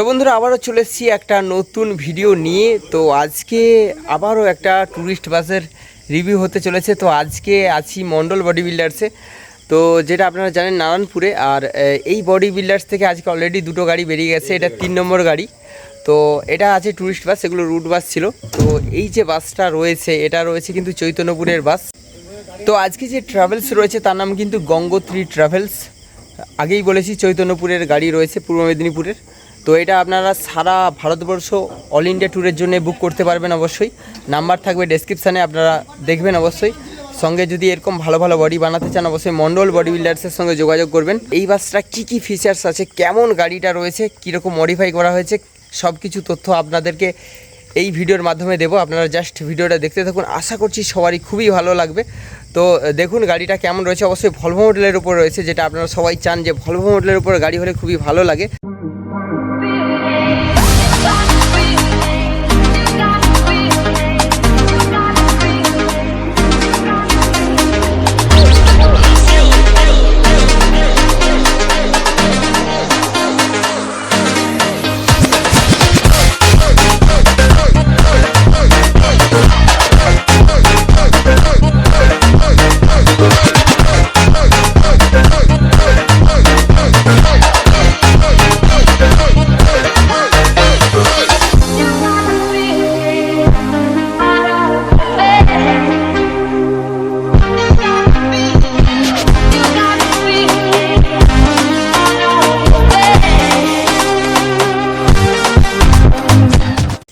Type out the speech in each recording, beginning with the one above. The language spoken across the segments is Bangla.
তো বন্ধুরা আবারও চলে এসেছি একটা নতুন ভিডিও নিয়ে। তো আজকে আবারও একটা ট্যুরিস্ট বাসের রিভিউ হতে চলেছে। তো আজকে আছি মণ্ডল বডি বিল্ডার্সে, তো যেটা আপনারা জানেন নারায়ণপুরে। আর এই বডি বিল্ডার্স থেকে আজকে অলরেডি দুটো গাড়ি বেরিয়ে গেছে, এটা 3 নম্বর গাড়ি। তো এটা আছে ট্যুরিস্ট বাস, এগুলো রুট বাস ছিল। তো এই যে বাসটা রয়েছে এটা রয়েছে কিন্তু চৈতন্যপুরের বাস। তো আজকে যে ট্রাভেলস রয়েছে তার নাম কিন্তু গঙ্গোত্রী ট্রাভেলস। আগেই বলেছি চৈতন্যপুরের গাড়ি রয়েছে, পূর্ব মেদিনীপুরের। তো এটা আপনারা সারা ভারতবর্ষ অল ইন্ডিয়া ট্যুরের জন্য বুক করতে পারবেন। অবশ্যই নাম্বার থাকবে ডেসক্রিপশানে, আপনারা দেখবেন অবশ্যই। সঙ্গে যদি এরকম ভালো ভালো বডি বানাতে চান অবশ্যই মণ্ডল বডি বিল্ডার্সের সঙ্গে যোগাযোগ করবেন। এই বাসটা কী ফিচার্স আছে, কেমন গাড়িটা রয়েছে, কীরকম মডিফাই করা হয়েছে, সব কিছু তথ্য আপনাদেরকে এই ভিডিওর মাধ্যমে দেবো। আপনারা জাস্ট ভিডিওটা দেখতে থাকুন, আশা করছি সবারই খুবই ভালো লাগবে। তো দেখুন গাড়িটা কেমন রয়েছে। অবশ্যই ভলভো মডেলের উপর রয়েছে, যেটা আপনারা সবাই চান যে ভলভো মডেলের উপর গাড়ি হলে খুবই ভালো লাগে।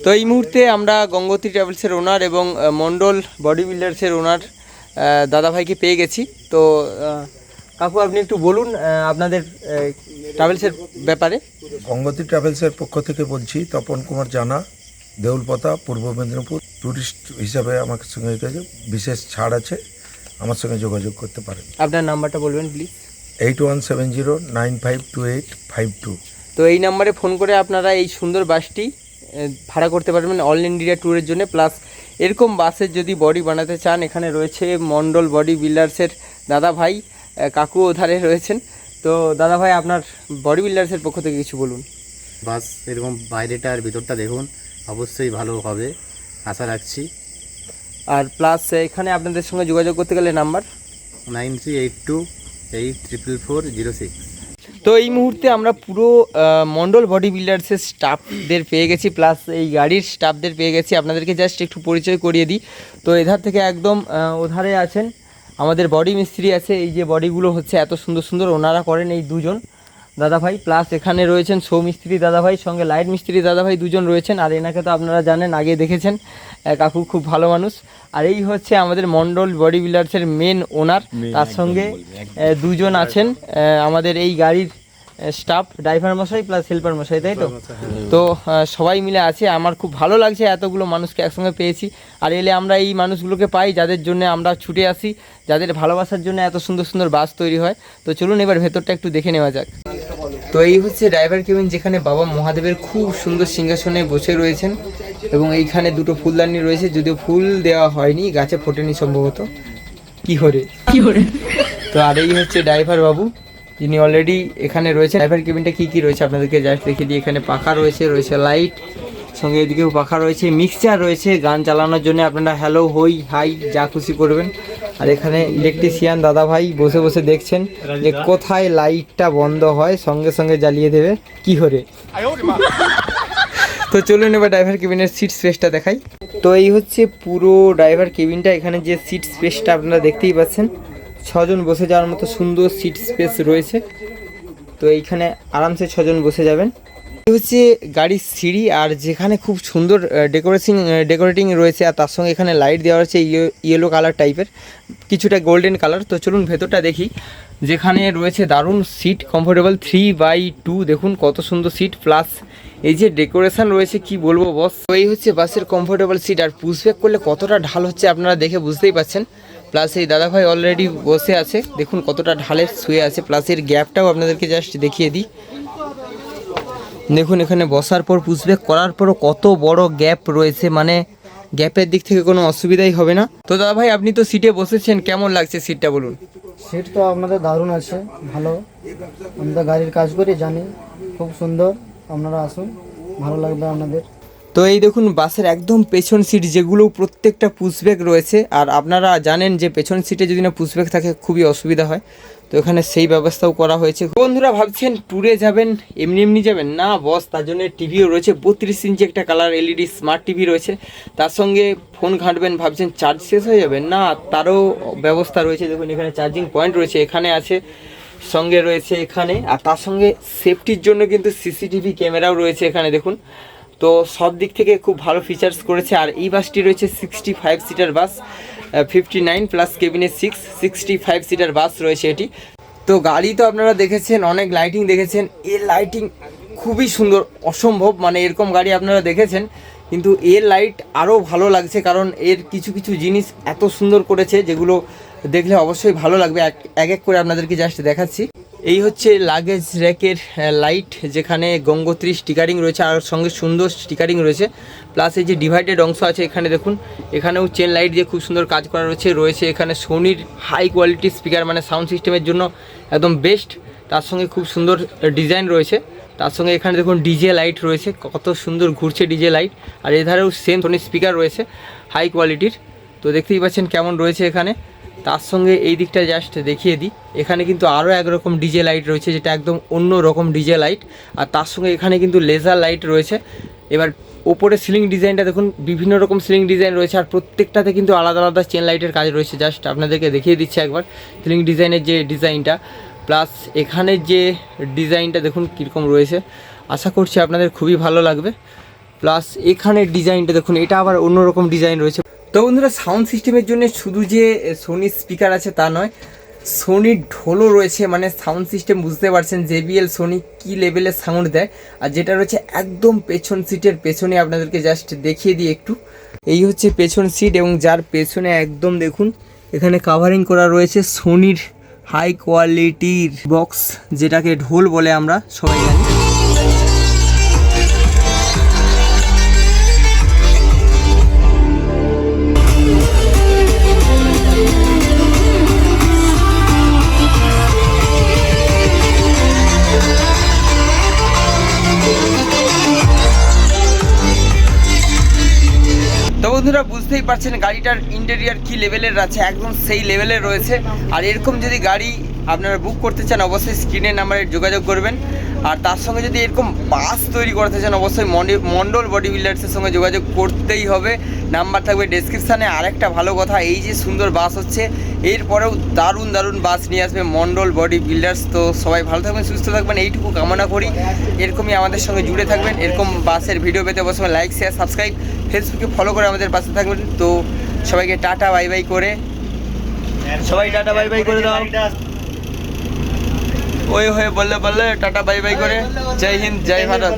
তো এই মুহূর্তে আমরা গঙ্গোত্রী ট্রাভেলসের ওনার এবং মণ্ডল বডি বিল্ডার্সের ওনার দাদাভাইকে পেয়ে গেছি। তো কাকু আপনি একটু বলুন আপনাদের ট্রাভেলসের ব্যাপারে। গঙ্গোত্রী ট্রাভেলসের পক্ষ থেকে বলছি, তপন কুমার জানা, দেউলপতা, পূর্ব মেদিনীপুর। ট্যুরিস্ট হিসাবে আমার সঙ্গে বিশেষ ছাড় আছে, আমার সঙ্গে যোগাযোগ করতে পারেন। আপনার নাম্বারটা বলবেন প্লিজ। 8170952852। তো এই নাম্বারে ফোন করে আপনারা এই সুন্দর বাসটি ভাড়া করতে পারবেন অল ইন্ডিয়া ট্যুরের জন্য। প্লাস এরকম বাসের যদি বডি বানাতে চান, এখানে রয়েছে মণ্ডল বডি বিল্ডার্সের দাদা ভাই, কাকু ওধারে রয়েছেন। তো দাদা ভাই আপনার বডি বিল্ডার্সের পক্ষ থেকে কিছু বলুন। বাস এরকম বাইরেটা আর ভিতরটা দেখুন, অবশ্যই ভালো হবে আশা রাখছি। আর প্লাস এখানে আপনাদের সঙ্গে যোগাযোগ করতে গেলে নাম্বার 9382844406। তো এই মুহূর্তে আমরা পুরো মণ্ডল বডি বিল্ডার্সের স্টাফদের পেয়ে গেছি, প্লাস এই গাড়ির স্টাফদের পেয়ে গেছি। আপনাদেরকে জাস্ট একটু পরিচয় করিয়ে দিই। তো এধার থেকে একদম ওধারে আছেন আমাদের বডি মিস্ত্রি আছে। এই যে বডিগুলো হচ্ছে এত সুন্দর সুন্দর ওনারা করেন এই দুজন দাদাভাই। প্লাস এখানে রয়েছেন সৌমিস্ত্রি দাদাভাই, সঙ্গে লাইট মিস্ত্রি দাদাভাই দুজন রয়েছেন। আর এনাকে তো আপনারা জানেন, আগে দেখেছেন, কাকু খুব ভালো মানুষ। আর এই হচ্ছে আমাদের মণ্ডল বডি বিল্ডার্সের মেন ওনার, তার সঙ্গে দুজন আছেন আমাদের এই গাড়ির স্টাফ, ড্রাইভার মশাই প্লাস হেল্পার মশাই, তাই তো? তো সবাই মিলে আছে। আমার খুব ভালো লাগছে এতগুলো মানুষকে একসঙ্গে পেয়েছি। আর এলে আমরা এই মানুষগুলোকে পাই যাদের জন্য আমরা ছুটে আসি, যাদের ভালোবাসার জন্য এত সুন্দর সুন্দর বাস তৈরি হয়। তো চলুন এবার ভেতরটা একটু দেখে নেওয়া যাক। তো এই হচ্ছে ড্রাইভার কেবিন, যেখানে বাবা মহাদেবের খুব সুন্দর সিংহাসনে বসে রয়েছেন এবং এইখানে দুটো ফুলদানি রয়েছে, যদিও ফুল দেওয়া হয়নি, গাছে ফোটেনি সম্ভবত। কি করে তো আর এই হচ্ছে ড্রাইভার বাবু, যিনি অলরেডি এখানে রয়েছে। ড্রাইভার কেবিনটা কী রয়েছে আপনাদেরকে জাস্ট দেখিয়ে দিই। এখানে পাখা রয়েছে, লাইট, সঙ্গে এদিকেও পাখা রয়েছে, মিক্সচার রয়েছে গান চালানোর জন্য, আপনারা হ্যালো হই হাই যা খুশি করবেন। আর এখানে ইলেকট্রিশিয়ান দাদা ভাই বসে বসে দেখছেন যে কোথায় লাইটটা বন্ধ হয়, সঙ্গে সঙ্গে জ্বালিয়ে দেবে কি করে। তো চলুন এবার ড্রাইভার কেবিনের সিট স্পেসটা দেখাই। তো এই হচ্ছে পুরো ড্রাইভার কেবিনটা। এখানে যে সিট স্পেসটা আপনারা দেখতেই পাচ্ছেন, 6 জন বসে যাওয়ার মতো সুন্দর সিট স্পেস রয়েছে। তো এইখানে আরামসে 6 জন বসে যাবেন। এই হচ্ছে গাড়ির সিঁড়ি, আর যেখানে খুব সুন্দর ডেকোরেটিং রয়েছে। আর তার সঙ্গে এখানে লাইট দেওয়া হচ্ছে ইয়েলো কালার টাইপের, কিছুটা গোল্ডেন কালার। তো চলুন ভেতরটা দেখি, যেখানে রয়েছে দারুণ সিট, কমফোর্টেবল 3x2। দেখুন কত সুন্দর সিট, প্লাস এই যে ডেকোরেশন রয়েছে কি বলবো বস। তো এই হচ্ছে বাসের কমফোর্টেবল সিট। আর পুশব্যাক করলে কতটা ঢাল হচ্ছে আপনারা দেখে বুঝতেই পাচ্ছেন। প্লাস এই দাদাভাই অলরেডি বসে আছে, দেখুন কতটা ঢালে শুয়ে আছে। প্লাস এর গ্যাপটাও আপনাদেরকে জাস্ট দেখিয়ে দিই। দেখুন এখানে বসার পর পুশব্যাক করার পরও কত বড় গ্যাপ রয়েছে, মানে গ্যাপের দিক থেকে কোনো অসুবিধাই হবে না। তো দাদা ভাই আপনি তো সিটে বসেছেন, কেমন লাগছে সিটটা বলুন? সিট তো আপনাদের দারুণ আছে, ভালো। আমরা গাড়ির কাজ করি, জানি, খুব সুন্দর। আপনারা আসুন, ভালো লাগবে আপনাদের। তো এই দেখুন বাসের একদম পেছন সিট যেগুলো প্রত্যেকটা পুশব্যাক রয়েছে, আর আপনারা জানেন যে পেছন সিটে যদি না পুশব্যাক থাকে খুবই অসুবিধা হয়, তো এখানে সেই ব্যবস্থাও করা হয়েছে। বন্ধুরা ভাবছেন ট্যুরে যাবেন এমনি এমনি যাবেন না বস, তার জন্য টিভিও রয়েছে, 32 ইঞ্চি একটা কালার এলইডি স্মার্ট টিভি রয়েছে, তার সঙ্গে ফোন ঘাঁটবেন ভাবছেন চার্জ শেষ হয়ে যাবে না, তারও ব্যবস্থা রয়েছে। দেখুন এখানে চার্জিং পয়েন্ট রয়েছে, এখানে আছে, সঙ্গে রয়েছে এখানে, আর তার সঙ্গে সেফটির জন্য কিন্তু সিসিটিভি ক্যামেরাও রয়েছে এখানে দেখুন। তো সব দিক থেকে খুব ভালো ফিচার্স করেছে। আর এই বাসটি রয়েছে 65 সিটার বাস, 59 প্লাস কেবিনে 65 সিটার বাস রয়েছে এটি। তো গাড়ি তো আপনারা দেখেছেন, অনেক লাইটিং দেখেছেন, এর লাইটিং খুবই সুন্দর, অসম্ভব, মানে এরকম গাড়ি আপনারা দেখেছেন কিন্তু এর লাইট আরও ভালো লাগছে, কারণ এর কিছু কিছু জিনিস এত সুন্দর করেছে যেগুলো দেখলে অবশ্যই ভালো লাগবে। এক এক করে আপনাদেরকে জাস্ট দেখাচ্ছি। এই হচ্ছে লাগেজ র্যাকের লাইট, যেখানে গঙ্গোত্রী স্টিকারিং রয়েছে আর সঙ্গে সুন্দর স্টিকারিং রয়েছে, প্লাস এই যে ডিভাইডেড অংশ আছে এখানে দেখুন, এখানেও চেন লাইট দিয়ে খুব সুন্দর কাজ করা রয়েছে এখানে সোনির হাই কোয়ালিটি স্পিকার, মানে সাউন্ড সিস্টেমের জন্য একদম বেস্ট, তার সঙ্গে খুব সুন্দর ডিজাইন রয়েছে। তার সঙ্গে এখানে দেখুন ডিজে লাইট রয়েছে, কত সুন্দর ঘুরছে ডিজে লাইট, আর এধারেও সেম সোনির স্পিকার রয়েছে হাই কোয়ালিটির, তো দেখতেই পাচ্ছেন কেমন রয়েছে এখানে। তার সঙ্গে এই দিকটা জাস্ট দেখিয়ে দিই, এখানে কিন্তু আরও একরকম ডিজে লাইট রয়েছে যেটা একদম অন্য রকম ডিজে লাইট, আর তার সঙ্গে এখানে কিন্তু লেজার লাইট রয়েছে। এবার ওপরে সিলিং ডিজাইনটা দেখুন, বিভিন্ন রকম সিলিং ডিজাইন রয়েছে, আর প্রত্যেকটাতে কিন্তু আলাদা আলাদা চেন লাইটের কাজ রয়েছে। জাস্ট আপনাদেরকে দেখিয়ে দিচ্ছি একবার সিলিং ডিজাইনের যে ডিজাইনটা, প্লাস এখানে যে ডিজাইনটা দেখুন কীরকম রয়েছে, আশা করছি আপনাদের খুবই ভালো লাগবে। প্লাস এখানের ডিজাইনটা দেখুন, এটা আবার অন্যরকম ডিজাইন রয়েছে। তো বন্ধুরা সাউন্ড সিস্টেমের জন্য শুধু যে সোনির স্পিকার আছে তা নয়, সোনির ঢোলও রয়েছে, মানে সাউন্ড সিস্টেম বুঝতে পারছেন JBL সোনি কী লেভেলের সাউন্ড দেয়। আর যেটা রয়েছে একদম পেছন সিটের পেছনে, আপনাদেরকে জাস্ট দেখিয়ে দিই একটু, এই হচ্ছে পেছন সিট, এবং যার পেছনে একদম দেখুন এখানে কাভারিং করা রয়েছে সোনির হাই কোয়ালিটির বক্স, যেটাকে ঢোল বলে আমরা সবাই জানি। তো বন্ধুরা বুঝতেই পারছেন গাড়িটার ইন্টেরিয়ার কি লেভেলের আছে, একদম সেই লেভেলের রয়েছে। আর এরকম যদি গাড়ি আপনারা বুক করতে চান অবশ্যই স্ক্রিনের নাম্বারে যোগাযোগ করবেন। আর তার সঙ্গে যদি এরকম বাস তৈরি করতে চান অবশ্যই মন্ডল বডি বিল্ডার্সের সঙ্গে যোগাযোগ করতেই হবে, নাম্বার থাকবে ডেসক্রিপশানে। আরেকটা ভালো কথা, এই যে সুন্দর বাস হচ্ছে, এরপরেও দারুণ দারুণ বাস নিয়ে আসবে মন্ডল বডি বিল্ডার্স। তো সবাই ভালো থাকবেন, সুস্থ থাকবেন, এইটুকু কামনা করি। এরকমই আমাদের সঙ্গে জুড়ে থাকবেন, এরকম বাসের ভিডিও পেতে অবশ্যই লাইক শেয়ার সাবস্ক্রাইব, ফেসবুকে ফলো করে আমাদের পাশে থাকবেন। তো সবাইকে টাটা বাই বাই করে, সবাই টাটা বাই বাই করে দাও, ওই হয়ে বললে টাটা বাই বাই করে, জয় হিন্দ জয় ভারত।